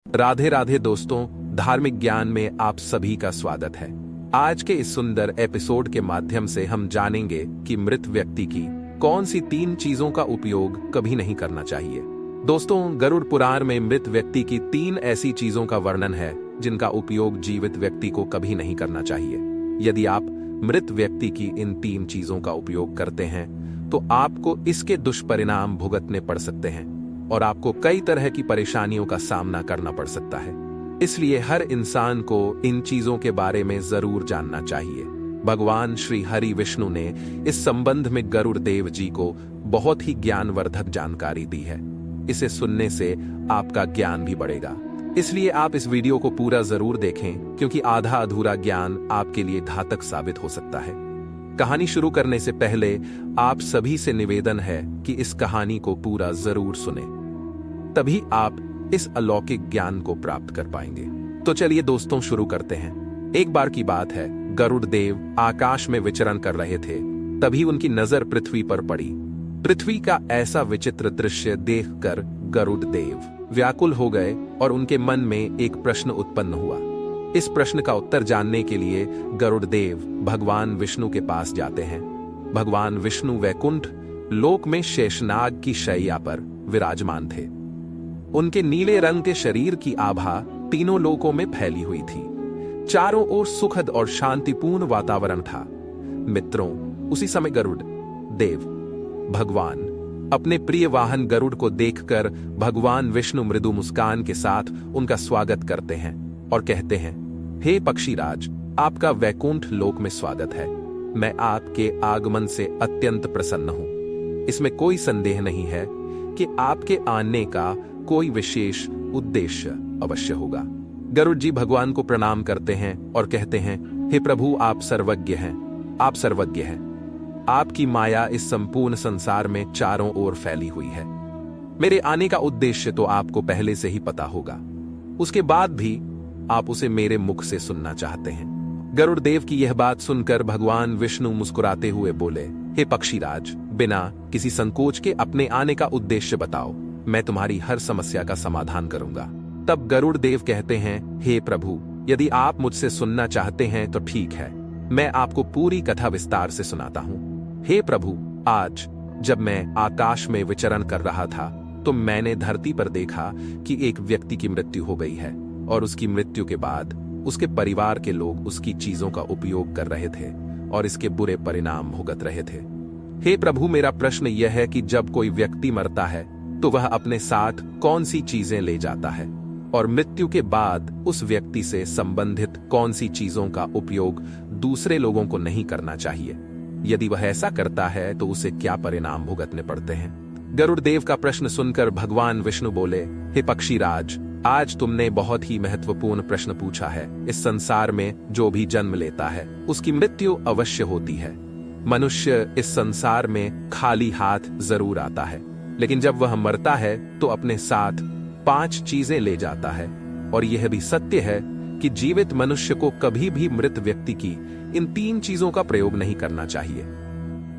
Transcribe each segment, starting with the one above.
राधे राधे दोस्तों, धार्मिक ज्ञान में आप सभी का स्वागत है। आज के इस सुंदर एपिसोड के माध्यम से हम जानेंगे कि मृत व्यक्ति की कौन सी 3 चीजों का उपयोग कभी नहीं करना चाहिए। दोस्तों, गरुड़ पुराण में मृत व्यक्ति की 3 ऐसी चीजों का वर्णन है जिनका उपयोग जीवित व्यक्ति को कभी नहीं करना चाहिए। यदि आप मृत व्यक्ति की इन 3 चीजों का उपयोग करते हैं तो आपको इसके दुष्परिणाम भुगतने पड़ सकते हैं और आपको कई तरह की परेशानियों का सामना करना पड़ सकता है। इसलिए हर इंसान को इन चीजों के बारे में जरूर जानना चाहिए। भगवान श्री हरि विष्णु ने इस संबंध में गरुड़ देव जी को बहुत ही ज्ञानवर्धक जानकारी दी है। इसे सुनने से आपका ज्ञान भी बढ़ेगा। इसलिए आप इस वीडियो को पूरा जरूर देखें, क्योंकि आधा अधूरा ज्ञान आपके लिए घातक साबित हो सकता है। कहानी शुरू करने से पहले आप सभी से निवेदन है कि इस कहानी को पूरा जरूर सुने, तभी आप इस अलौकिक ज्ञान को प्राप्त कर पाएंगे। तो चलिए दोस्तों, शुरू करते हैं। एक बार की बात है, गरुड़ देव आकाश में विचरण कर रहे थे। तभी उनकी नजर पृथ्वी पर पड़ी। पृथ्वी का ऐसा विचित्र दृश्य देखकर गरुड़ देव व्याकुल हो गए और उनके मन में एक प्रश्न उत्पन्न हुआ। इस प्रश्न का उत्तर जानने के लिए गरुड़ देव भगवान विष्णु के पास जाते हैं। भगवान विष्णु वैकुंठ लोक में शेषनाग की शैया पर विराजमान थे। उनके नीले रंग के शरीर की आभा तीनों लोकों में फैली हुई थी। चारों ओर सुखद और शांतिपूर्ण वातावरण था। मित्रों, उसी समय गरुड़ देव भगवान अपने प्रिय वाहन गरुड़ को देखकर भगवान विष्णु मृदु मुस्कान के साथ उनका स्वागत करते हैं और कहते हैं, हे पक्षीराज, आपका वैकुंठ लोक में स्वागत है। मैं आपके आगमन से अत्यंत प्रसन्न हूं। इसमें कोई संदेह नहीं है कि आपके आने का कोई विशेष उद्देश्य अवश्य होगा। गरुड़ जी भगवान को प्रणाम करते हैं और कहते हैं, हे प्रभु, आप सर्वज्ञ हैं। आप सर्वज्ञ हैं। आपकी माया इस संपूर्ण संसार में चारों ओर फैली हुई है। मेरे आने का उद्देश्य तो आपको पहले से ही पता होगा। उसके बाद भी आप उसे मेरे मुख से सुनना चाहते हैं। गरुड़ देव की यह बात सुनकर भगवान विष्णु मुस्कुराते हुए बोले, हे पक्षीराज, बिना किसी संकोच के अपने आने का उद्देश्य बताओ। मैं तुम्हारी हर समस्या का समाधान करूंगा। तब गरुड़ देव कहते हैं, हे प्रभु, यदि आप मुझसे सुनना चाहते हैं तो ठीक है, मैं आपको पूरी कथा विस्तार से सुनाता हूं। हे प्रभु, आज जब मैं आकाश में विचरण कर रहा था तो मैंने धरती पर देखा कि एक व्यक्ति की मृत्यु हो गई है और उसकी मृत्यु के बाद उसके परिवार के लोग उसकी चीजों का उपयोग कर रहे थे और इसके बुरे परिणाम भुगत रहे थे। हे प्रभु, मेरा प्रश्न यह है कि जब कोई व्यक्ति मरता है तो वह अपने साथ कौन सी चीजें ले जाता है और मृत्यु के बाद उस व्यक्ति से संबंधित कौन सी चीजों का उपयोग दूसरे लोगों को नहीं करना चाहिए? यदि वह ऐसा करता है तो उसे क्या परिणाम भुगतने पड़ते हैं? गरुड़ देव का प्रश्न सुनकर भगवान विष्णु बोले, हे पक्षीराज, आज तुमने बहुत ही महत्वपूर्ण प्रश्न पूछा है। इस संसार में जो भी जन्म लेता है उसकी मृत्यु अवश्य होती है। मनुष्य इस संसार में खाली हाथ जरूर आता है, लेकिन जब वह मरता है तो अपने साथ 5 चीजें ले जाता है। और यह भी सत्य है कि जीवित मनुष्य को कभी भी मृत व्यक्ति की इन 3 चीजों का प्रयोग नहीं करना चाहिए।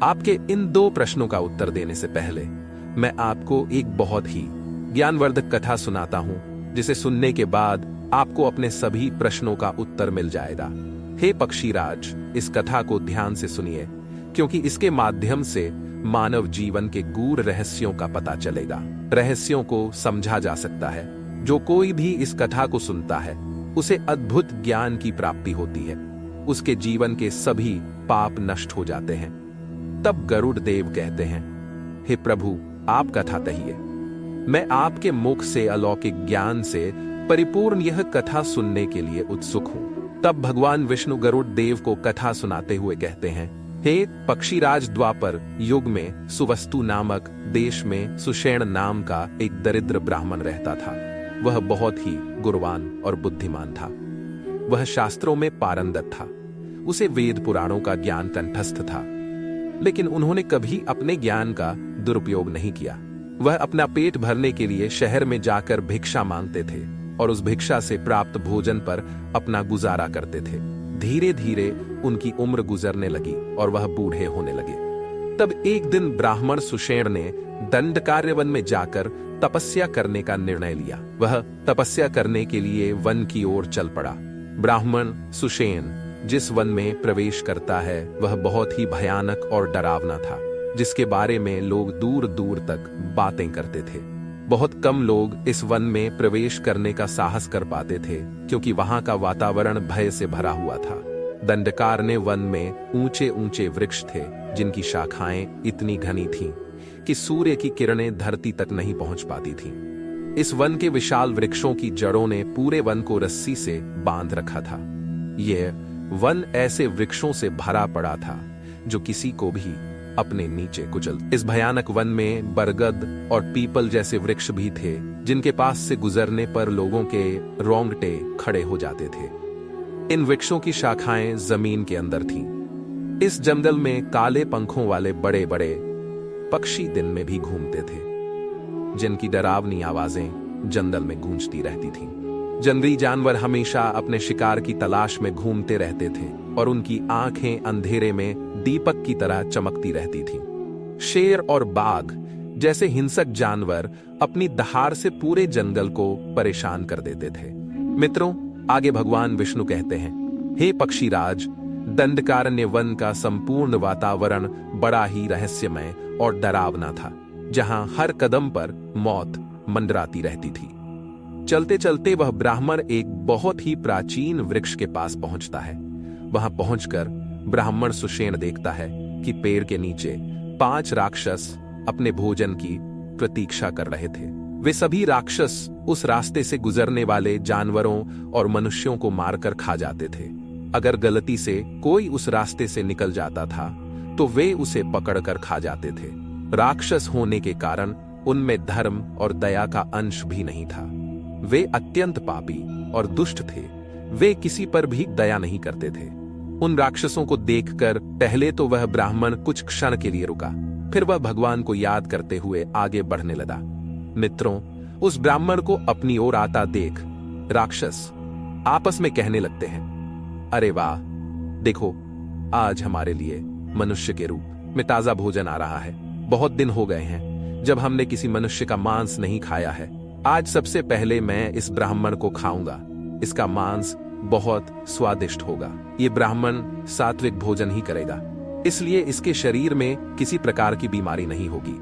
आपके इन 2 प्रश्नों का उत्तर देने से पहले मैं आपको एक बहुत ही ज्ञानवर्धक कथा सुनाता हूं, जिसे सुनने के बाद आपको अपने सभी प्रश्नों का उत्तर मिल जाएगा। हे पक्षीराज, इस कथा को ध्यान से सुनिए, क्योंकि इसके माध्यम से मानव जीवन के गूढ़ रहस्यों का पता चलेगा। रहस्यों को समझा जा सकता है। जो कोई भी इस कथा को सुनता है उसे अद्भुत ज्ञान की प्राप्ति होती है। उसके जीवन के सभी पाप नष्ट हो जाते हैं। तब गरुड़ देव कहते हैं, हे प्रभु, आप कथा कहिए। मैं आपके मुख से अलौकिक ज्ञान से परिपूर्ण यह कथा सुनने के लिए उत्सुक हूं। तब भगवान विष्णु गरुड़ देव को कथा सुनाते हुए कहते हैं, हे पक्षीराज, द्वापर युग में सुवस्तु नामक देश में सुषेण नाम का एक दरिद्र ब्राह्मण रहता था। वह बहुत ही गुणवान और बुद्धिमान था। वह शास्त्रों में पारंगत था। उसे वेद पुराणों का ज्ञान कंठस्थ था, लेकिन उन्होंने कभी अपने ज्ञान का दुरुपयोग नहीं किया। वह अपना पेट भरने के लिए शहर में जाकर भिक्षा मांगते थे और उस भिक्षा से प्राप्त भोजन पर अपना गुजारा करते थे। धीरे धीरे उनकी उम्र गुजरने लगी और वह बूढ़े होने लगे। तब एक दिन ब्राह्मण सुषेण ने दंडकारण्य वन में जाकर तपस्या करने का निर्णय लिया। वह तपस्या करने के लिए वन की ओर चल पड़ा। ब्राह्मण सुषेण जिस वन में प्रवेश करता है वह बहुत ही भयानक और डरावना था, जिसके बारे में लोग दूर दूर तक बातें करते थे। बहुत कम लोग इस वन में प्रवेश करने का साहस कर पाते थे, क्योंकि वहां का वातावरण भय से भरा हुआ था। दंडकारण्य वन में ऊंचे ऊंचे वृक्ष थे, जिनकी शाखाएं इतनी घनी थीं कि सूर्य की किरणें धरती तक नहीं पहुंच पाती थीं। इस वन के विशाल वृक्षों की जड़ों ने पूरे वन को रस्सी से बांध रखा था। यह वन ऐसे वृक्षों से भरा पड़ा था जो किसी को भी अपने नीचे कुचल। इस भयानक वन में बरगद और पीपल जैसे वृक्ष भी थे, जिनके पास से गुजरने पर लोगों के रोंगटे खड़े हो जाते थे। इन वृक्षों की शाखाएं जमीन के अंदर थीं। इस जंगल में काले पंखों वाले बड़े बड़े पक्षी दिन में भी घूमते थे, जिनकी डरावनी आवाजें जंगल में गूंजती रहती थीं। जंगली जानवर हमेशा अपने शिकार की तलाश में घूमते रहते थे और उनकी आंखें अंधेरे में दीपक की तरह चमकती रहती थीं। शेर और बाघ जैसे हिंसक जानवर अपनी दहाड़ से पूरे जंगल को परेशान कर देते थे। मित्रों, आगे भगवान विष्णु कहते हैं, हे पक्षीराज, दंडकारण्य वन का संपूर्ण वातावरण बड़ा ही रहस्यमय और डरावना था, जहां हर कदम पर मौत मंडराती रहती थी। चलते चलते वह ब्राह्मण एक बहुत ही प्राचीन वृक्ष के पास पहुंचता है। वहां पहुंचकर ब्राह्मण सुषेण देखता है कि पेड़ के नीचे 5 राक्षस अपने भोजन की प्रतीक्षा कर रहे थे। वे सभी राक्षस उस रास्ते से गुजरने वाले जानवरों और मनुष्यों को मारकर खा जाते थे। अगर गलती से कोई उस रास्ते से निकल जाता था तो वे उसे पकड़कर खा जाते थे। राक्षस होने के कारण उनमें धर्म और दया का अंश भी नहीं था। वे अत्यंत पापी और दुष्ट थे। वे किसी पर भी दया नहीं करते थे। उन राक्षसों को देखकर पहले तो वह ब्राह्मण कुछ क्षण के लिए रुका, फिर वह भगवान को याद करते हुए आगे बढ़ने लगा। मित्रों, उस ब्राह्मण को अपनी ओर आता देख राक्षस आपस में कहने लगते हैं, अरे वाह, देखो, आज हमारे लिए मनुष्य के रूप में ताजा भोजन आ रहा है। बहुत दिन हो गए हैं जब हमने किसी मनुष्य का मांस नहीं खाया है। आज सबसे पहले मैं इस ब्राह्मण को खाऊंगा। इसका मांस बहुत स्वादिष्ट होगा। ये ब्राह्मण सात्विक भोजन ही करेगा, इसलिए इसके शरीर में किसी प्रकार की बीमारी नहीं होगी।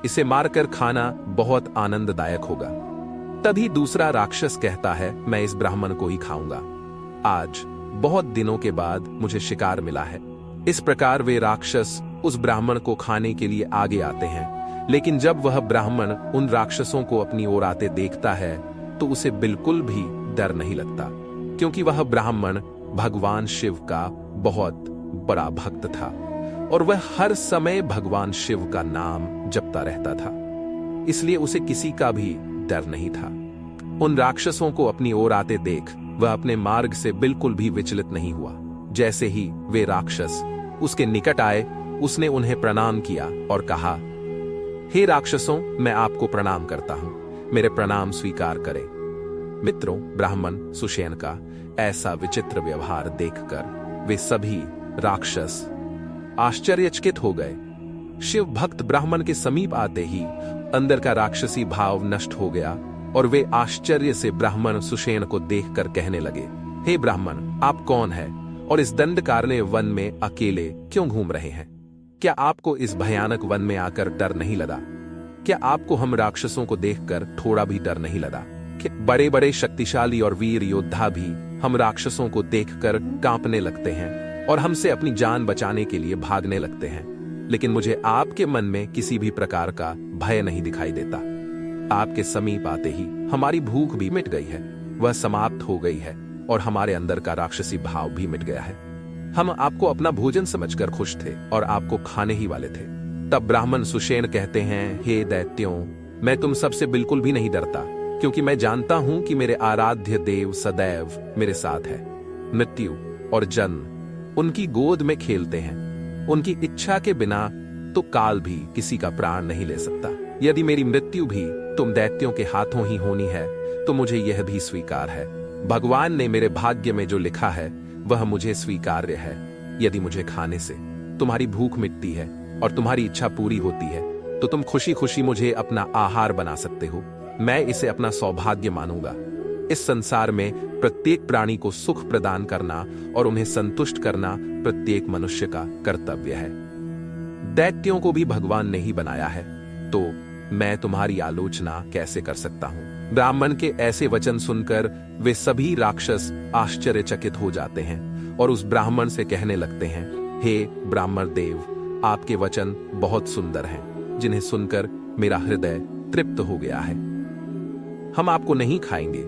इसे मारकर खाना बहुत आनंददायक होगा। तभी दूसरा राक्षस कहता है, मैं इस ब्राह्मण को ही खाऊंगा। आज बहुत दिनों के बाद मुझे शिकार मिला है। इस प्रकार वे राक्षस उस ब्राह्मण को खाने के लिए आगे आते हैं, लेकिन जब वह ब्राह्मण उन राक्षसों को अपनी ओर आते देखता है तो उसे बिल्कुल भी डर नहीं लगता, क्योंकि वह ब्राह्मण भगवान शिव का बहुत बड़ा भक्त था और वह हर समय भगवान शिव का नाम जपता रहता था, इसलिए उसे किसी का भी डर नहीं था। उन राक्षसों को अपनी ओर आते देख वह अपने मार्ग से बिल्कुल भी विचलित नहीं हुआ। जैसे ही वे राक्षस उसके निकट आए, उसने उन्हें प्रणाम किया और कहा, हे राक्षसों, मैं आपको प्रणाम करता हूं, मेरे प्रणाम स्वीकार करें। मित्रों, ब्राह्मण सुषेण का ऐसा विचित्र व्यवहार देखकर वे सभी राक्षस आश्चर्यचकित हो गए। शिव भक्त ब्राह्मण के समीप आते ही अंदर का राक्षसी भाव नष्ट हो गया और वे आश्चर्य से ब्राह्मण सुषेण को देखकर कहने लगे, हे ब्राह्मण, आप कौन हैं और इस दंडकारण्य वन में अकेले क्यों घूम रहे हैं? क्या आपको इस भयानक वन में आकर डर नहीं लगा? क्या आपको हम राक्षसों को देखकर थोड़ा भी डर नहीं लगा? कि बड़े बड़े शक्तिशाली और वीर योद्धा भी हम राक्षसों को देखकर कांपने लगते हैं और हमसे अपनी जान बचाने के लिए भागने लगते हैं, लेकिन मुझे आपके मन में किसी भी प्रकार का भय नहीं दिखाई देता। आपके समीप आते ही हमारी भूख भी मिट गई है, वह समाप्त हो गई है और हमारे अंदर का राक्षसी भाव भी मिट गया है। हम आपको अपना भोजन समझकर खुश थे और आपको खाने ही वाले थे। तब ब्राह्मण सुषेण कहते हैं, हे दैत्यों, मैं तुम सबसे बिल्कुल भी नहीं डरता, क्योंकि मैं जानता हूं कि मेरे आराध्य देव सदैव मेरे साथ है। मृत्यु और जन्म उनकी गोद में खेलते हैं। उनकी इच्छा के बिना तो काल भी किसी का प्राण नहीं ले सकता। यदि मेरी मृत्यु भी तुम दैत्यों के हाथों ही होनी है तो मुझे यह भी स्वीकार है। भगवान ने मेरे भाग्य में जो लिखा है वह मुझे स्वीकार्य है। यदि मुझे खाने से तुम्हारी भूख मिटती है और तुम्हारी इच्छा पूरी होती है तो तुम खुशी खुशी मुझे अपना आहार बना सकते हो। मैं इसे अपना सौभाग्य मानूंगा। इस संसार में प्रत्येक प्राणी को सुख प्रदान करना और उन्हें संतुष्ट करना प्रत्येक मनुष्य का कर्तव्य है। दैत्यों को भी भगवान ने ही बनाया है, तो मैं तुम्हारी आलोचना कैसे कर सकता हूं? ब्राह्मण के ऐसे वचन सुनकर वे सभी राक्षस आश्चर्यचकित हो जाते हैं और उस ब्राह्मण से कहने लगते हैं, हे ब्राह्मण देव, आपके वचन बहुत सुंदर हैं, जिन्हें सुनकर मेरा हृदय तृप्त हो गया है। हम आपको नहीं खाएंगे।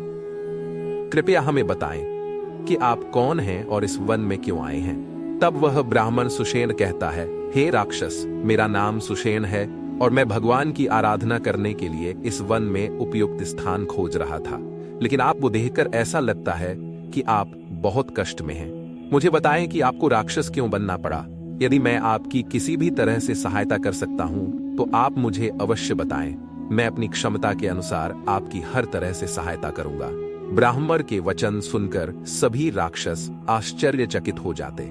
कृपया हमें बताएं कि आप कौन हैं और इस वन में क्यों आए हैं। तब वह ब्राह्मण सुषेण कहता है, हे राक्षस, मेरा नाम सुषेण है और मैं भगवान की आराधना करने के लिए इस वन में उपयुक्त स्थान खोज रहा था, लेकिन आपको देखकर ऐसा लगता है कि आप बहुत कष्ट में हैं। मुझे बताएं कि आपको राक्षस क्यों बनना पड़ा। यदि मैं आपकी किसी भी तरह से सहायता कर सकता हूं तो आप मुझे अवश्य बताएं। मैं अपनी क्षमता के अनुसार आपकी हर तरह से सहायता करूंगा। ब्राह्मण के वचन सुनकर सभी राक्षस आश्चर्यचकित हो जाते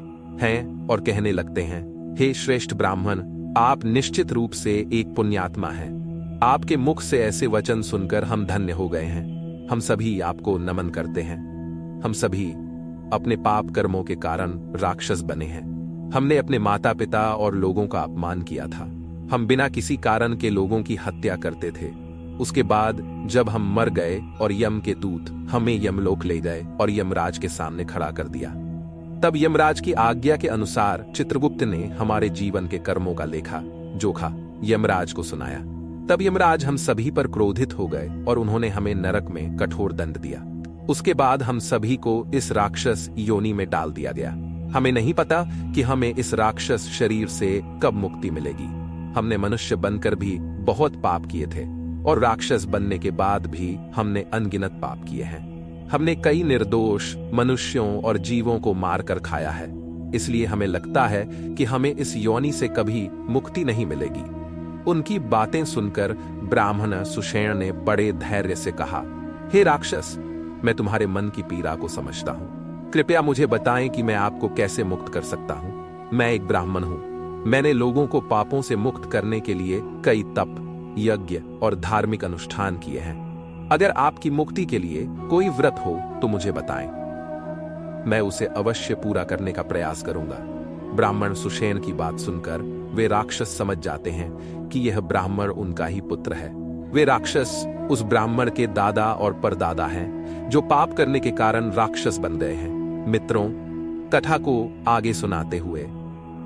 हैं और कहने लगते हैं, हे श्रेष्ठ ब्राह्मण, आप निश्चित रूप से एक पुण्यात्मा हैं। आपके मुख से ऐसे वचन सुनकर हम धन्य हो गए हैं। हम सभी आपको नमन करते हैं। हम सभी अपने पाप कर्मों के कारण राक्षस बने हैं। हमने अपने माता पिता और लोगों का अपमान किया था। हम बिना किसी कारण के लोगों की हत्या करते थे। उसके बाद जब हम मर गए और यम के दूत हमें यमलोक ले गए और यमराज के सामने खड़ा कर दिया, तब यमराज की आज्ञा के अनुसार चित्रगुप्त ने हमारे जीवन के कर्मों का लेखा जोखा यमराज को सुनाया। तब यमराज हम सभी पर क्रोधित हो गए और उन्होंने हमें नरक में कठोर दंड दिया। उसके बाद हम सभी को इस राक्षस योनि में डाल दिया गया। हमें नहीं पता कि हमें इस राक्षस शरीर से कब मुक्ति मिलेगी। हमने मनुष्य बनकर भी बहुत पाप किए थे और राक्षस बनने के बाद भी हमने अनगिनत पाप किए हैं। हमने कई निर्दोष मनुष्यों और जीवों को मारकर खाया है, इसलिए हमें लगता है कि हमें इस योनि से कभी मुक्ति नहीं मिलेगी। उनकी बातें सुनकर ब्राह्मण सुषेण ने बड़े धैर्य से कहा, हे राक्षस, मैं तुम्हारे मन की पीड़ा को समझता हूं। कृपया मुझे बताएं कि मैं आपको कैसे मुक्त कर सकता हूं। मैं एक ब्राह्मण हूं। मैंने लोगों को पापों से मुक्त करने के लिए कई तप, यज्ञ और धार्मिक अनुष्ठान किए हैं। अगर आपकी मुक्ति के लिए कोई व्रत हो तो मुझे बताएं। मैं उसे अवश्य पूरा करने का प्रयास करूंगा। ब्राह्मण सुषेण की बात सुनकर वे राक्षस समझ जाते हैं कि यह ब्राह्मण उनका ही पुत्र है। वे राक्षस उस ब्राह्मण के दादा और परदादा हैं जो पाप करने के कारण राक्षस बन गए हैं। मित्रों, कथा को आगे सुनाते हुए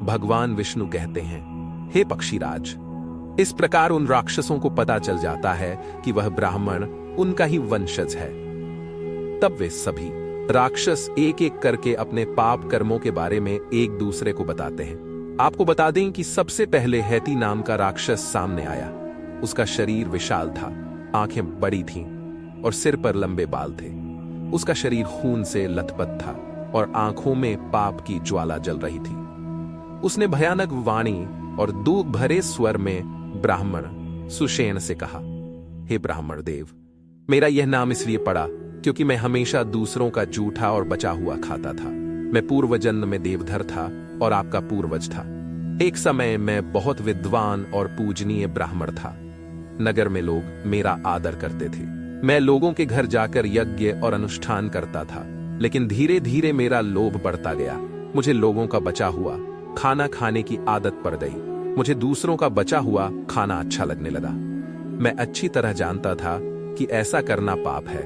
भगवान विष्णु कहते हैं, हे पक्षीराज, इस प्रकार उन राक्षसों को पता चल जाता है कि वह ब्राह्मण उनका ही वंशज है। तब वे सभी राक्षस एक एक करके अपने पाप कर्मों के बारे में एक दूसरे को बताते हैं। आपको बता दें कि सबसे पहले हैती नाम का राक्षस सामने आया। उसका शरीर विशाल था, आंखें बड़ी थीं और सिर पर लंबे बाल थे। उसका शरीर खून से लथपथ था और आंखों में पाप की ज्वाला जल रही थी। उसने भयानक वाणी और दुख भरे स्वर में ब्राह्मण सुषेण से कहा, हे ब्राह्मण देव, मेरा यह नाम इसलिए पड़ा क्योंकि मैं हमेशा दूसरों का जूठा और बचा हुआ खाता था। मैं पूर्व जन्म में देवधर था और आपका पूर्वज था। एक समय मैं बहुत विद्वान और पूजनीय ब्राह्मण था। नगर में लोग मेरा आदर करते थे। मैं लोगों के घर जाकर यज्ञ और अनुष्ठान करता था, लेकिन धीरे धीरे मेरा लोभ बढ़ता गया। मुझे लोगों का बचा हुआ खाना खाने की आदत पड़ गई। मुझे दूसरों का बचा हुआ खाना अच्छा लगने लगा। मैं अच्छी तरह जानता था कि ऐसा करना पाप है,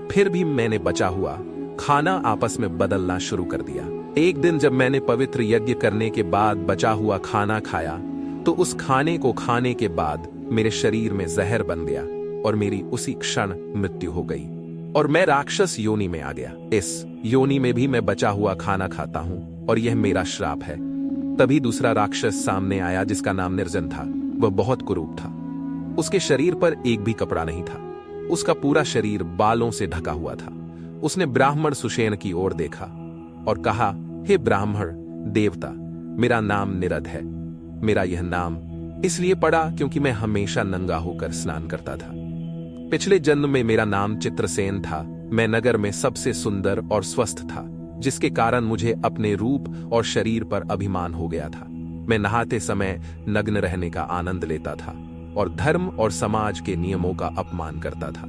फिर भी मैंने बचा हुआ खाना आपस में बदलना शुरू कर दिया। एक दिन जब मैंने पवित्र यज्ञ करने के बाद बचा हुआ खाना खाया तो उस खाने को खाने के बाद मेरे शरीर में जहर बन गया और मेरी उसी क्षण मृत्यु हो गई और मैं राक्षस योनि में आ गया। इस योनि में भी मैं बचा हुआ खाना खाता हूं और यह मेरा श्राप है। तभी दूसरा राक्षस सामने आया जिसका नाम निर्जन था। वह बहुत कुरूप था। उसके शरीर पर एक भी कपड़ा नहीं था। उसका पूरा शरीर बालों से ढका हुआ था। उसने ब्राह्मण सुषेण की ओर देखा और कहा, हे ब्राह्मण देवता, मेरा नाम निरद है। मेरा यह नाम इसलिए पड़ा क्योंकि मैं हमेशा नंगा होकर स्नान करता था। पिछले जन्म में मेरा नाम चित्रसेन था। मैं नगर में सबसे सुंदर और स्वस्थ था, जिसके कारण मुझे अपने रूप और शरीर पर अभिमान हो गया था। मैं नहाते समय नग्न रहने का आनंद लेता था और धर्म और समाज के नियमों का अपमान करता था।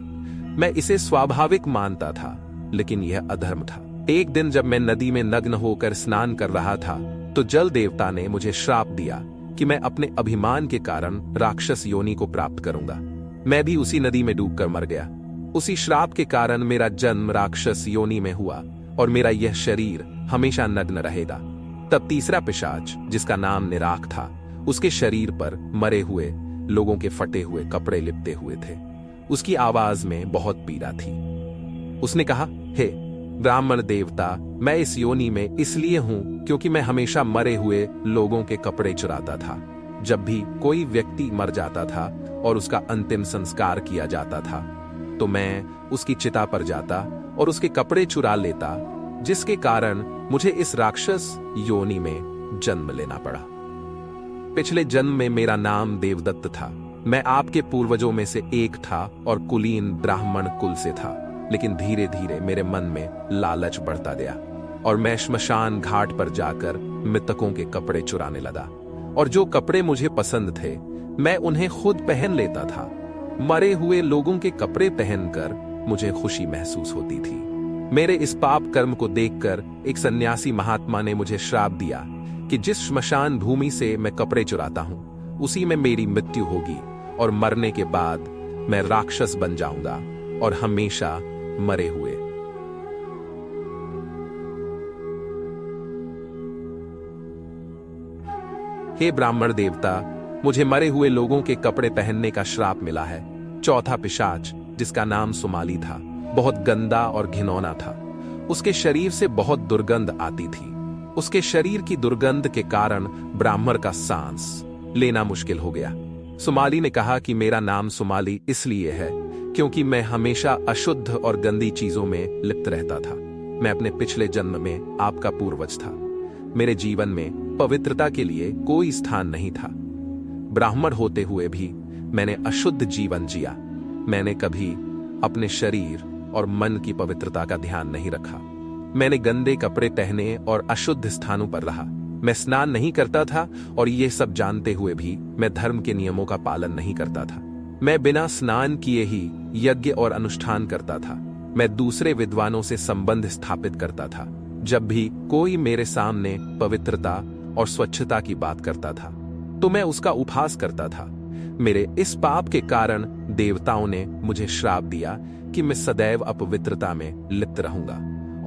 मैं इसे स्वाभाविक मानता था, लेकिन यह अधर्म था। एक दिन जब मैं नदी में नग्न होकर स्नान कर रहा था, तो जल देवता ने मुझे श्राप दिया कि मैं अपने अभिमान के कारण राक्षस योनि को प्राप्त करूंगा। मैं भी उसी नदी में डूबकर मर गया। उसी श्राप के कारण मेरा जन्म राक्षस योनि में हुआ और मेरा यह शरीर हमेशा नग्न रहेगा। तब तीसरा पिशाच, जिसका नाम निराक था, उसके शरीर पर मरे हुए लोगों के फटे हुए कपड़े लिपटे हुए थे। उसकी आवाज में बहुत पीड़ा थी। उसने कहा, हे ब्राह्मण देवता, मैं इस योनि में इसलिए हूं क्योंकि मैं हमेशा मरे हुए लोगों के कपड़े चुराता था। जब भी कोई व्यक्ति मर जाता था और उसका अंतिम संस्कार किया जाता था, तो मैं उसकी चिता पर जाता और उसके कपड़े चुरा लेता, जिसके कारण मुझे इस राक्षस योनि में जन्म लेना पड़ा। पिछले जन्म में मेरा नाम देवदत्त था। मैं आपके पूर्वजों में से एक था और कुलीन ब्राह्मण कुल से था। लेकिन धीरे धीरे मेरे मन में लालच बढ़ता गया और मैं श्मशान घाट पर जाकर मृतकों के कपड़े चुराने लगा। और जो कपड़े मुझे पसंद थे, मैं उन्हें खुद पहन लेता था। मरे हुए लोगों के कपड़े पहनकर मुझे खुशी महसूस होती थी। मेरे इस पाप कर्म को देखकर एक सन्यासी महात्मा ने मुझे श्राप दिया कि जिस श्मशान भूमि से मैं कपड़े चुराता हूं, उसी में मेरी मृत्यु होगी और मरने के बाद मैं राक्षस बन जाऊंगा और हमेशा मरे हुए। हे ब्राह्मण देवता, मुझे मरे हुए लोगों के कपड़े पहनने का श्राप मिला है। चौथा पिशाच, जिसका नाम सुमाली था, बहुत गंदा और घिनौना था। उसके शरीर से बहुत दुर्गंध आती थी। उसके शरीर की दुर्गंध के कारण ब्राह्मण का सांस लेना मुश्किल हो गया। सुमाली ने कहा कि मेरा नाम सुमाली इसलिए है क्योंकि मैं हमेशा अशुद्ध और गंदी चीजों में लिप्त रहता था। मैं अपने पिछले जन्म में आपका पूर्वज था। मेरे जीवन में पवित्रता के लिए कोई स्थान नहीं था। ब्राह्मण होते हुए भी मैंने अशुद्ध जीवन जिया। मैंने कभी अपने शरीर और मन की पवित्रता का ध्यान नहीं रखा। मैंने गंदे कपड़े पहने और अशुद्ध स्थानों पर रहा। मैं स्नान नहीं करता था और ये सब जानते हुए भी मैं धर्म के नियमों का पालन नहीं करता था। मैं बिना स्नान किए ही यज्ञ और अनुष्ठान करता था। मैं दूसरे विद्वानों से संबंध स्थापित करता था। जब भी कोई मेरे सामने पवित्रता और स्वच्छता की बात करता था, तो मैं उसका उपहास करता था। मेरे इस पाप के कारण देवताओं ने मुझे श्राप दिया कि मैं सदैव अपवित्रता में लिप्त रहूंगा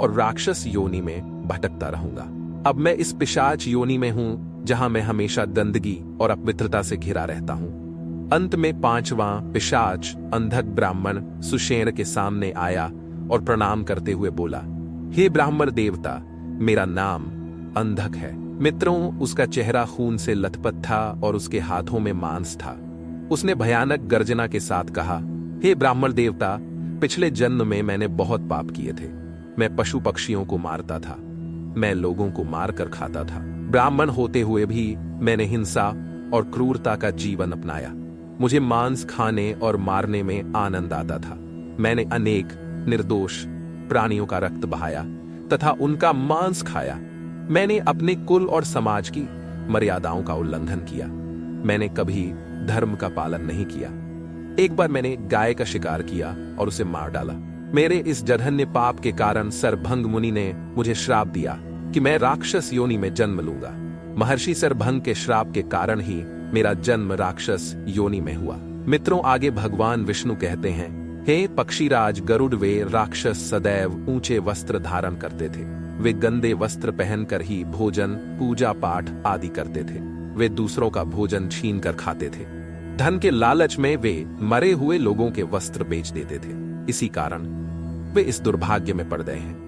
और राक्षस योनि में भटकता रहूंगा। अब मैं इस पिशाच योनि में हूं, जहां मैं हमेशा गंदगी और अपवित्रता से घिरा रहता हूं। अंत में पांचवां पिशाच, अंधक ब्राह्मण, सुषेण के सामने आया और प्रणाम करते हुए बोला, हे ब्राह्मण देवता, मेरा नाम अंधक है। मित्रों, उसका चेहरा खून से लथपथ था और उसके हाथों में मांस था। उसने भयानक गर्जना के साथ कहा, हे ब्राह्मण देवता, पिछले जन्म में मैंने बहुत पाप किए थे। मैं पशु पक्षियों को मारता था। मैं लोगों को मारकर खाता था। ब्राह्मण होते हुए भी मैंने हिंसा और क्रूरता का जीवन अपनाया। मुझे मांस खाने और मारने में आनंद आता था। मैंने अनेक निर्दोष प्राणियों का रक्त बहाया तथा उनका मांस खाया। मैंने अपने कुल और समाज की मर्यादाओं का उल्लंघन किया। मैंने कभी धर्म का पालन नहीं किया। एक बार मैंने गाय का शिकार किया और उसे मार डाला। मेरे इस जघन्य पाप के कारण सरभंग मुनि ने मुझे श्राप दिया कि मैं राक्षस योनि में जन्म लूंगा। महर्षि सरभंग के श्राप के कारण ही मेरा जन्म राक्षस योनि में हुआ। मित्रों, आगे भगवान विष्णु कहते हैं, हे पक्षीराज गरुड़, वे राक्षस सदैव ऊंचे वस्त्र धारण करते थे। वे गंदे वस्त्र पहनकर ही भोजन, पूजा पाठ आदि करते थे। वे दूसरों का भोजन छीन कर खाते थे। धन के लालच में वे मरे हुए लोगों के वस्त्र बेच देते थे। इसी कारण वे इस दुर्भाग्य में पड़ गए हैं।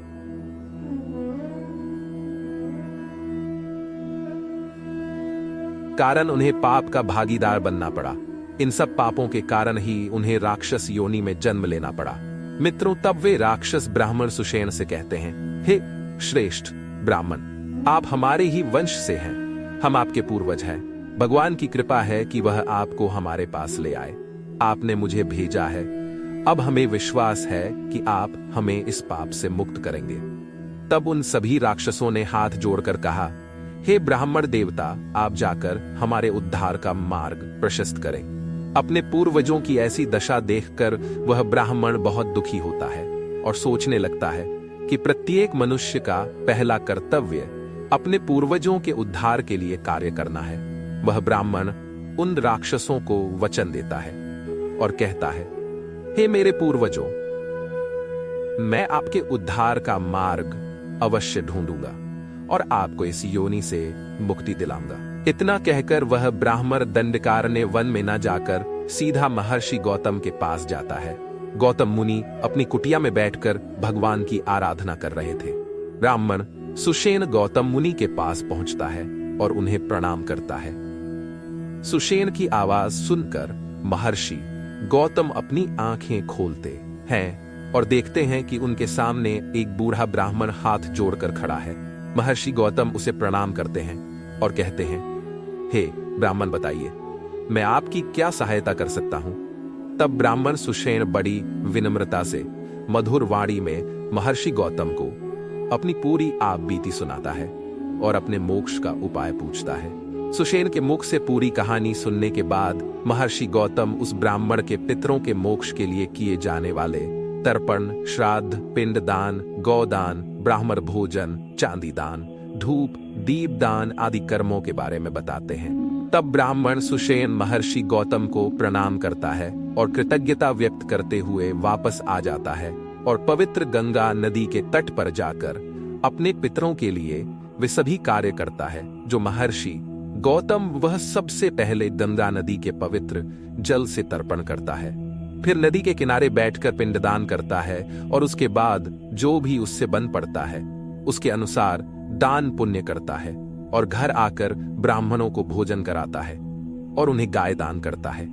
कारण उन्हें पाप का भागीदार बनना पड़ा। इन सब पापों के कारण ही उन्हें राक्षस योनि में जन्म लेना पड़ा। मित्रों, तब वे राक्षस ब्राह्मण सुषेण से कहते हैं, हे श्रेष्ठ ब्राह्मण, आप हमारे ही वंश से हैं। हम आपके पूर्वज हैं। भगवान की कृपा है कि वह आपको हमारे पास ले आए। आपने मुझे भेजा है। अब हमें विश्वास है कि आप हमें इस पाप से मुक्त करेंगे। तब उन सभी राक्षसों ने हाथ जोड़कर कहा, हे ब्राह्मण देवता, आप जाकर हमारे उद्धार का मार्ग प्रशस्त करें। अपने पूर्वजों की ऐसी दशा देखकर वह ब्राह्मण बहुत दुखी होता है और सोचने लगता है कि प्रत्येक मनुष्य का पहला कर्तव्य अपने पूर्वजों के उद्धार के लिए कार्य करना है। वह ब्राह्मण उन राक्षसों को वचन देता है और कहता है, हे मेरे पूर्वजों, मैं आपके उद्धार का मार्ग अवश्य ढूंढूंगा और आपको इस योनि से मुक्ति दिलाऊंगा। इतना कहकर वह ब्राह्मण दंडकारण्य वन में न जाकर सीधा महर्षि गौतम के पास जाता है। गौतम मुनि अपनी कुटिया में बैठकर भगवान की आराधना कर रहे थे। ब्राह्मण सुषेण गौतम मुनि के पास पहुंचता है और उन्हें प्रणाम करता है। सुषेण की आवाज सुनकर महर्षि गौतम अपनी आंखें खोलते हैं और देखते हैं कि उनके सामने एक बूढ़ा ब्राह्मण हाथ जोड़कर खड़ा है। महर्षि गौतम उसे प्रणाम करते हैं और कहते हैं, हे ब्राह्मण, बताइए मैं आपकी क्या सहायता कर सकता हूं। तब ब्राह्मण सुषेण बड़ी विनम्रता से मधुर वाणी में महर्षि गौतम को अपनी पूरी आप बीती सुनाता है और अपने मोक्ष का उपाय पूछता है। सुषेण के मुख से पूरी कहानी सुनने के बाद महर्षि गौतम उस ब्राह्मण के पितरों के मोक्ष के लिए किए जाने वाले तर्पण, श्राद्ध, पिंडदान, गौदान, ब्राह्मण भोजन, चांदी दान, धूप, दीप दान आदि कर्मों के बारे में बताते हैं। तब ब्राह्मण सुषेण महर्षि गौतम को प्रणाम करता है और कृतज्ञता व्यक्त करते हुए वापस आ जाता है और पवित्र गंगा नदी के तट पर जाकर अपने पितरों के लिए वे सभी कार्य करता है जो महर्षि गौतम वह सबसे पहले गंगा नदी के पवित्र जल से तर्पण करता है। फिर नदी के किनारे बैठकर पिंडदान करता है और उसके बाद जो भी उससे बन पड़ता है उसके अनुसार दान पुण्य करता है और घर आकर ब्राह्मणों को भोजन कराता है और उन्हें गाय दान करता है।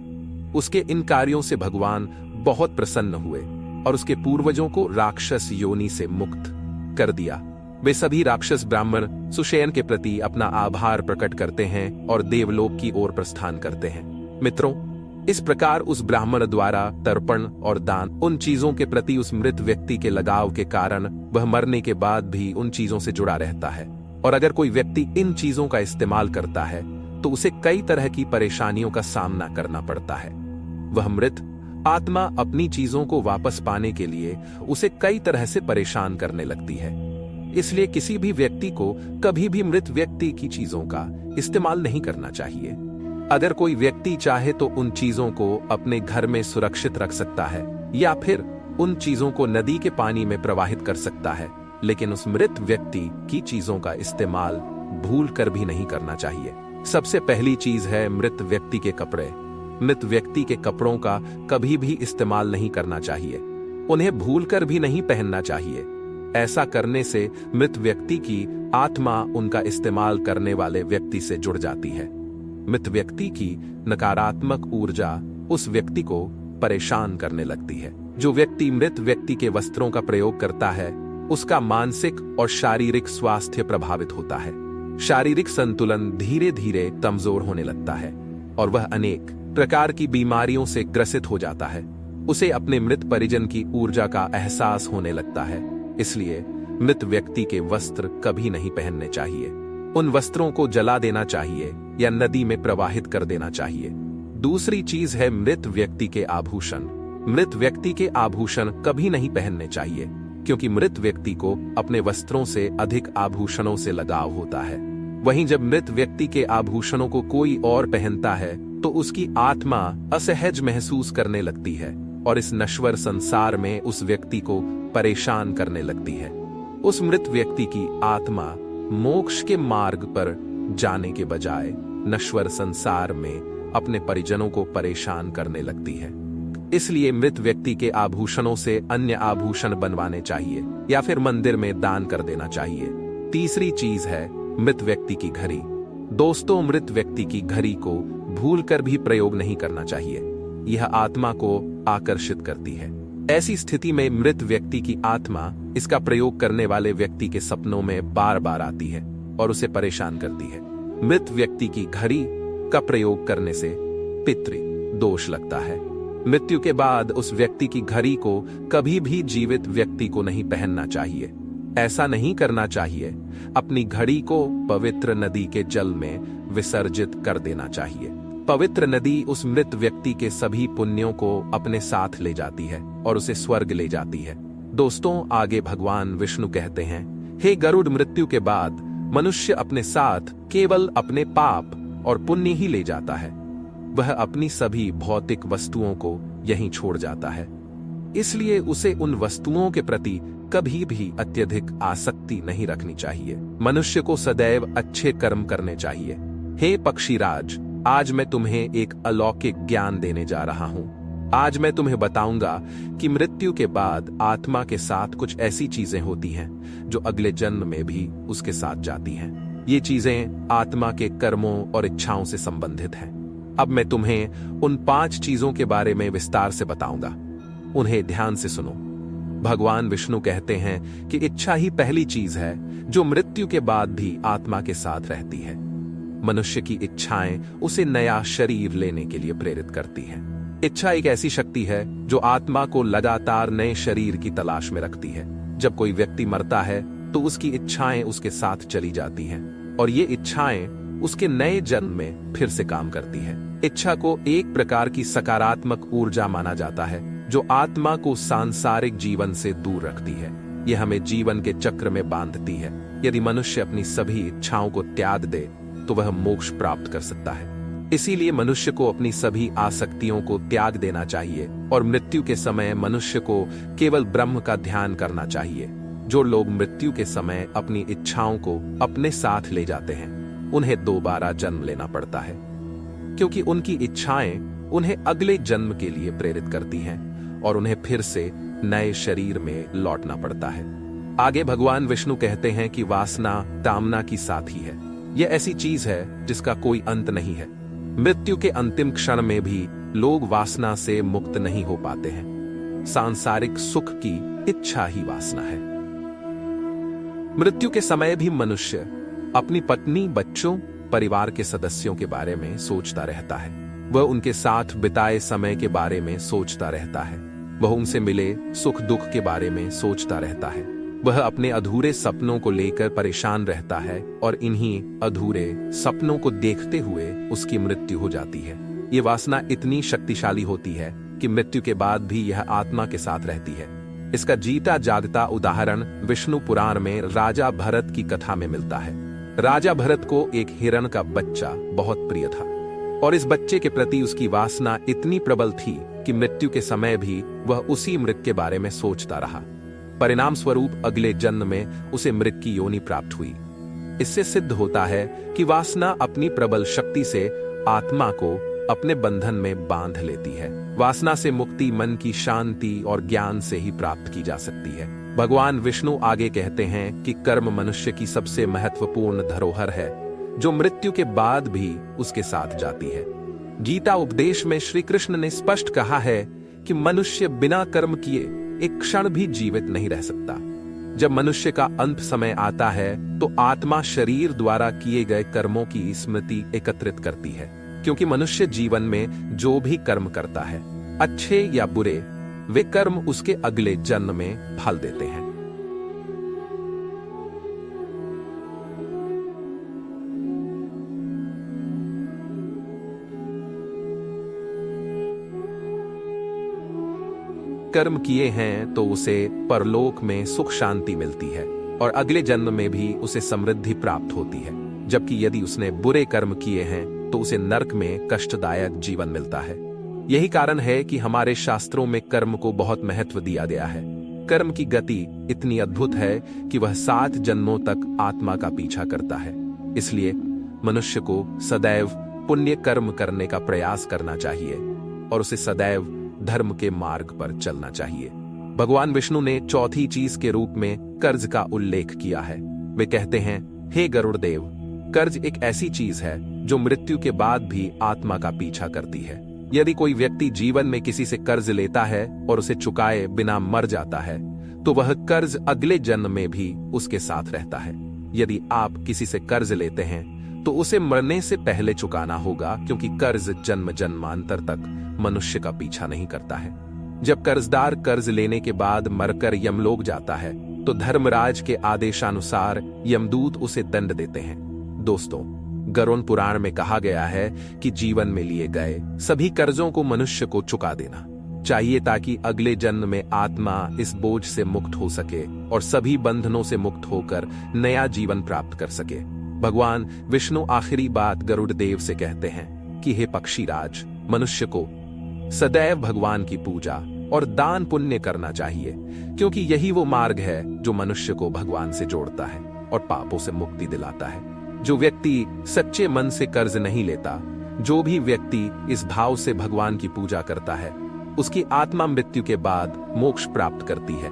उसके इन कार्यों से भगवान बहुत प्रसन्न हुए और उसके पूर्वजों को राक्षस योनि से मुक्त कर दिया। वे सभी राक्षस ब्राह्मण सुषेण के प्रति अपना आभार प्रकट करते हैं और देवलोक की ओर प्रस्थान करते हैं। मित्रों, इस प्रकार उस ब्राह्मण द्वारा तर्पण और दान उन चीजों के प्रति उस मृत व्यक्ति के लगाव के कारण वह मरने के बाद भी उन चीजों से जुड़ा रहता है। और अगर कोई व्यक्ति इन चीजों का इस्तेमाल करता है तो उसे कई तरह की परेशानियों का सामना करना पड़ता है। वह मृत आत्मा अपनी चीजों को वापस पाने के लिए उसे कई तरह से परेशान करने लगती है। इसलिए किसी भी व्यक्ति को कभी भी मृत व्यक्ति की चीजों का इस्तेमाल नहीं करना चाहिए। अगर कोई व्यक्ति चाहे तो उन चीजों को अपने घर में सुरक्षित रख सकता है या फिर उन चीजों को नदी के पानी में प्रवाहित कर सकता है, लेकिन उस मृत व्यक्ति की चीजों का इस्तेमाल भूल कर भी नहीं करना चाहिए। सबसे पहली चीज है मृत व्यक्ति के कपड़े। मृत व्यक्ति के कपड़ों का कभी भी इस्तेमाल नहीं करना चाहिए। उन्हें भूल कर भी नहीं पहनना चाहिए। ऐसा करने से मृत व्यक्ति की आत्मा उनका इस्तेमाल करने वाले व्यक्ति से जुड़ जाती है। मृत व्यक्ति की नकारात्मक ऊर्जा उस व्यक्ति को परेशान करने लगती है। जो व्यक्ति मृत व्यक्ति के वस्त्रों का प्रयोग करता है उसका मानसिक और शारीरिक स्वास्थ्य प्रभावित होता है। शारीरिक संतुलन धीरे धीरे कमजोर होने लगता है और वह अनेक प्रकार की बीमारियों से ग्रसित हो जाता है। उसे अपने मृत परिजन की ऊर्जा का एहसास होने लगता है। इसलिए मृत व्यक्ति के वस्त्र कभी नहीं पहनने चाहिए। उन वस्त्रों को जला देना चाहिए या नदी में प्रवाहित कर देना चाहिए। दूसरी चीज है मृत व्यक्ति के आभूषण। मृत व्यक्ति के आभूषण कभी नहीं पहनने चाहिए, क्योंकि मृत व्यक्ति को अपने वस्त्रों से अधिक आभूषणों से लगाव होता है। वहीं जब मृत व्यक्ति के आभूषणों को कोई और पहनता है तो उसकी आत्मा असहज महसूस करने लगती है और इस नश्वर संसार में उस व्यक्ति को परेशान करने लगती है। उस मृत व्यक्ति की आत्मा मोक्ष के मार्ग पर जाने के बजाय नश्वर संसार में अपने परिजनों को परेशान करने लगती है। इसलिए मृत व्यक्ति के आभूषणों से अन्य आभूषण बनवाने चाहिए या फिर मंदिर में दान कर देना चाहिए। तीसरी चीज है मृत व्यक्ति की घड़ी। दोस्तों, मृत व्यक्ति की घड़ी को भूलकर भी प्रयोग नहीं करना चाहिए। यह आत्मा को आकर्षित करती है। ऐसी स्थिति में मृत व्यक्ति की आत्मा इसका प्रयोग करने वाले व्यक्ति के सपनों में बार बार आती है और उसे परेशान करती है। मृत व्यक्ति की घड़ी का प्रयोग करने से पितृ दोष लगता है। मृत्यु के बाद उस व्यक्ति की घड़ी को कभी भी जीवित व्यक्ति को नहीं पहनना चाहिए। ऐसा नहीं करना चाहिए। अपनी घड़ी को पवित्र नदी के जल में विसर्जित कर देना चाहिए। पवित्र नदी उस मृत व्यक्ति के सभी पुण्यों को अपने साथ ले जाती है और उसे स्वर्ग ले जाती है। दोस्तों, आगे भगवान विष्णु कहते हैं, हे गरुड़, मृत्यु के बाद मनुष्य अपने साथ केवल अपने पाप और पुण्य ही ले जाता है। वह अपनी सभी भौतिक वस्तुओं को यहीं छोड़ जाता है, इसलिए उसे उन वस्तुओं के प्रति कभी भी अत्यधिक आसक्ति नहीं रखनी चाहिए। मनुष्य को सदैव अच्छे कर्म करने चाहिए। हे पक्षीराज, आज मैं तुम्हें एक अलौकिक ज्ञान देने जा रहा हूं। आज मैं तुम्हें बताऊंगा कि मृत्यु के बाद आत्मा के साथ कुछ ऐसी चीजें होती हैं जो अगले जन्म में भी उसके साथ जाती हैं। ये चीजें आत्मा के कर्मों और इच्छाओं से संबंधित हैं। अब मैं तुम्हें उन 5 चीजों के बारे में विस्तार से बताऊंगा। उन्हें ध्यान से सुनो। भगवान विष्णु कहते हैं कि इच्छा ही पहली चीज है जो मृत्यु के बाद भी आत्मा के साथ रहती है। मनुष्य की इच्छाएं उसे नया शरीर लेने के लिए प्रेरित करती हैं। इच्छा एक ऐसी शक्ति है जो आत्मा को लगातार नए शरीर की तलाश में रखती है। जब कोई व्यक्ति मरता है तो उसकी इच्छाएं उसके साथ चली जाती हैं और ये इच्छाएं उसके नए जन्म में फिर से काम करती है। इच्छा को एक प्रकार की सकारात्मक ऊर्जा माना जाता है जो आत्मा को सांसारिक जीवन से दूर रखती है। यह हमें जीवन के चक्र में बांधती है। यदि मनुष्य अपनी सभी इच्छाओं को त्याग दे तो वह मोक्ष प्राप्त कर सकता है। इसीलिए मनुष्य को अपनी सभी आसक्तियों को त्याग देना चाहिए और मृत्यु के समय मनुष्य को केवल ब्रह्म का ध्यान करना चाहिए। जो लोग मृत्यु के समय अपनी इच्छाओं को अपने साथ ले जाते हैं उन्हें दोबारा जन्म लेना पड़ता है, क्योंकि उनकी इच्छाएं उन्हें अगले जन्म के लिए प्रेरित करती हैं और उन्हें फिर से नए शरीर में लौटना पड़ता है। आगे भगवान विष्णु कहते हैं कि वासना कामना की साथी है। यह ऐसी चीज है जिसका कोई अंत नहीं है। मृत्यु के अंतिम क्षण में भी लोग वासना से मुक्त नहीं हो पाते हैं। सांसारिक सुख की इच्छा ही वासना है। मृत्यु के समय भी मनुष्य अपनी पत्नी, बच्चों, परिवार के सदस्यों के बारे में सोचता रहता है। वह उनके साथ बिताए समय के बारे में सोचता रहता है। वह उनसे मिले सुख दुख के बारे में सोचता रहता है। वह अपने अधूरे सपनों को लेकर परेशान रहता है और इन्हीं अधूरे सपनों को देखते हुए उसकी मृत्यु हो जाती है। ये वासना इतनी शक्तिशाली होती है कि मृत्यु के बाद भी यह आत्मा के साथ रहती है। इसका जीता जागता उदाहरण विष्णु पुराण में राजा भरत की कथा में मिलता है। राजा भरत को एक हिरण का बच्चा बहुत प्रिय था और इस बच्चे के प्रति उसकी वासना इतनी प्रबल थी कि मृत्यु के समय भी वह उसी मृग के बारे में सोचता रहा। परिणाम स्वरूप अगले जन्म में उसे मृग की योनि प्राप्त हुई। इससे सिद्ध होता है कि वासना अपनी प्रबल शक्ति से आत्मा को अपने बंधन में बांध लेती है। वासना से मुक्ति मन की शांति और ज्ञान से ही प्राप्त की जा सकती है। भगवान विष्णु आगे कहते हैं कि कर्म मनुष्य की सबसे महत्वपूर्ण धरोहर है जो मृत्यु के बाद भी उसके साथ जाती है। गीता उपदेश में श्री कृष्ण ने स्पष्ट कहा है कि मनुष्य बिना कर्म किए एक क्षण भी जीवित नहीं रह सकता। जब मनुष्य का अंत समय आता है तो आत्मा शरीर द्वारा किए गए कर्मों की स्मृति एकत्रित करती है, क्योंकि मनुष्य जीवन में जो भी कर्म करता है, अच्छे या बुरे, वे कर्म उसके अगले जन्म में फल देते हैं। कर्म किए हैं तो उसे परलोक में सुख शांति मिलती है और अगले जन्म में भी उसे समृद्धि प्राप्त होती है, जबकि यदि उसने बुरे कर्म किए हैं तो उसे नरक में कष्टदायक जीवन मिलता है। यही कारण है कि हमारे शास्त्रों में कर्म को बहुत महत्व दिया गया है। कर्म की गति इतनी अद्भुत है कि वह 7 जन्मों तक आत्मा का पीछा करता है। इसलिए मनुष्य को सदैव पुण्य कर्म करने का प्रयास करना चाहिए और उसे सदैव धर्म के मार्ग पर चलना चाहिए। भगवान विष्णु ने चौथी चीज के रूप में कर्ज का उल्लेख किया है। वे कहते हैं, हे गरुड़ देव, कर्ज एक ऐसी चीज है जो मृत्यु के बाद भी आत्मा का पीछा करती है। यदि कोई व्यक्ति जीवन में किसी से कर्ज लेता है और उसे चुकाए बिना मर जाता है तो वह कर्ज अगले जन्म में भी उसके साथ रहता है। यदि आप किसी से कर्ज लेते हैं तो उसे मरने से पहले चुकाना होगा, क्योंकि कर्ज जन्म जन्मांतर तक मनुष्य का पीछा नहीं करता है। जब कर्जदार कर्ज लेने के बाद मरकर यमलोक जाता है तो धर्मराज के आदेशानुसार यमदूत उसे दंड देते हैं। दोस्तों, गरुड़ पुराण में कहा गया है कि जीवन में लिए गए सभी कर्जों को मनुष्य को चुका देना चाहिए ताकि अगले जन्म में आत्मा इस बोझ से मुक्त हो सके और सभी बंधनों से मुक्त होकर नया जीवन प्राप्त कर सके। भगवान विष्णु आखिरी बात गरुड़ देव से कहते हैं कि हे पक्षीराज, मनुष्य को सदैव भगवान की पूजा और दान पुण्य करना चाहिए, क्योंकि यही वो मार्ग है जो मनुष्य को भगवान से जोड़ता है और पापों से मुक्ति दिलाता है। जो व्यक्ति सच्चे मन से कर्ज नहीं लेता, जो भी व्यक्ति इस भाव से भगवान की पूजा करता है, उसकी आत्मा मृत्यु के बाद मोक्ष प्राप्त करती है।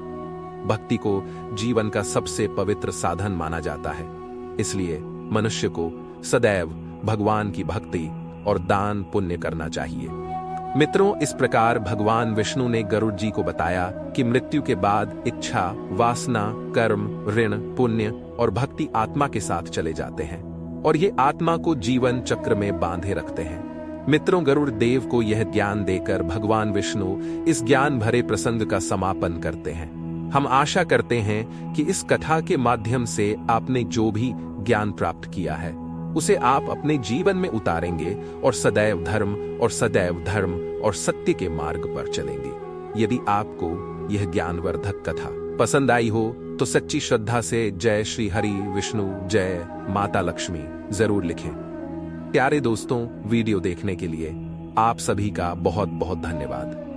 भक्ति को जीवन का सबसे पवित्र साधन माना जाता है, इसलिए मनुष्य को सदैव भगवान की भक्ति और दान पुण्य करना चाहिए। मित्रों, इस प्रकार भगवान विष्णु ने गरुड़ जी को बताया कि मृत्यु के बाद इच्छा, वासना, कर्म, ऋण, पुण्य और भक्ति आत्मा के साथ चले जाते हैं और ये आत्मा को जीवन चक्र में बांधे रखते हैं। मित्रों, गरुड़ देव को यह ज्ञान देकर भगवान विष्णु इस ज्ञान भरे प्रसंग का समापन करते हैं। हम आशा करते हैं कि इस कथा के माध्यम से आपने जो भी ज्ञान प्राप्त किया है उसे आप अपने जीवन में उतारेंगे और सदैव धर्म और सत्य के मार्ग पर चलेंगे। यदि आपको यह ज्ञानवर्धक कथा पसंद आई हो तो सच्ची श्रद्धा से जय श्री हरि विष्णु, जय माता लक्ष्मी जरूर लिखें। प्यारे दोस्तों, वीडियो देखने के लिए आप सभी का बहुत बहुत धन्यवाद।